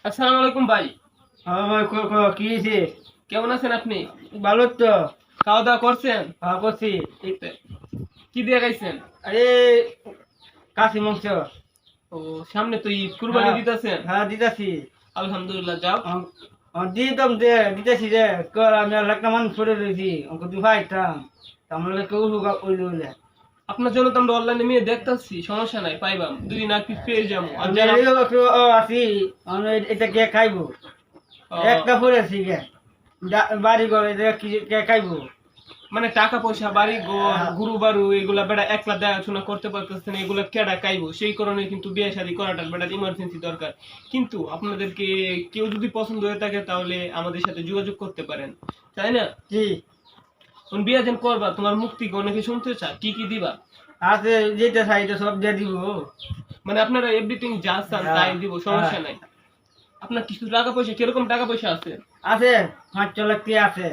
আসসালামু আলাইকুম ভাই। হ্যাঁ ভাই, কি হয়েছে? কেমন আছেন আপনি? ভালো তো। খাওয়া দাওয়া করছেন? হ্যাঁ, করছি। এই তো। কি দিয়ে খাইছেন? আরে, কাশি মাংস। ও, সামনে তো ঈদ, কুরবানি হ্যাঁ, দিতেছেন? হ্যাঁ দিতেছি। আলহামদুলিল্লাহ, যাও। দিতাম দে, দিতেছি রে। কর আমি আর একটা মানুষ পড়ে রয়েছি, আমাকে তুই ভাইতাম আমার কেউ ওইলে ওইলে। আপনার জন্য তো আমরা অনলাইনে মেয়ে দেখতাছি, সমস্যা নাই, পাইবাম দুদিন আর কি পেয়ে যাবো। আর আমি যারা আছি, আমি এটা কে খাইবো? আহ, একটা পড়েছি কে বাড়ি ঘর এটা কে খাইবো? মানে টাকা পয়সা, বাড়ি ঘর, হ্যাঁ, গুরু বারু এগুলা বেটা একলা দেখাশোনা করতে পারতেছেন, এগুলা কেডা কাইবো? সেই কারণে কিন্তু বিয়ে শাদী করাটা বেটার ইমার্জেন্সি দরকার। কিন্তু আপনাদেরকে কেউ যদি পছন্দ হয়ে থাকে তাহলে আমাদের সাথে যোগাযোগ করতে পারেন, তাই না? জি। কোন বিয়া যেন করবা, তোমার মুক্তি অনেকে শুনতে চায়, কি কি দিবা? আছে, যেটা চাই এটা সব দিয়ে দিব। মানে আপনারা এভরিথিং যা চান হ্যাঁ, তাই দিব, হ্যাঁ। সমস্যা নাই। আপনার কিছু টাকা পয়সা, কিরকম টাকা পয়সা আছে? আছে, 5 লাখ টাকা আছে।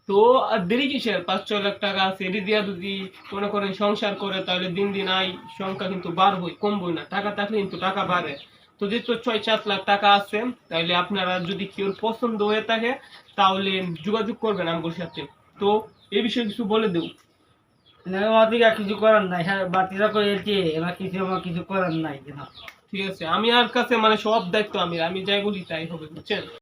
তো আর দেরি কিসের? 5-6 লাখ টাকা আছে, এটি দিয়া যদি মনে করেন সংসার করে তাহলে দিন দিন আয় সংখ্যা কিন্তু বাড়বই, কমবই না। টাকা থাকলে কিন্তু টাকা বাড়ে। তো যেহেতু 6-7 লাখ টাকা আছে, তাহলে আপনারা যদি কেউ পছন্দ হয়ে থাকে তাহলে যোগাযোগ করবেন আমার সাথে। তো এই বিষয়ে কিছু বলে দেব। না, আমাদের আর কিছু করার নাই, হ্যাঁ বাতিরা করেছে, এবার কিছু আমার কিছু করার নাই কেন। ঠিক আছে, আমি আর কাছে মানে সব দায়িত্ব আমি আমি যাই বলি তাই হবে, বুঝছেন?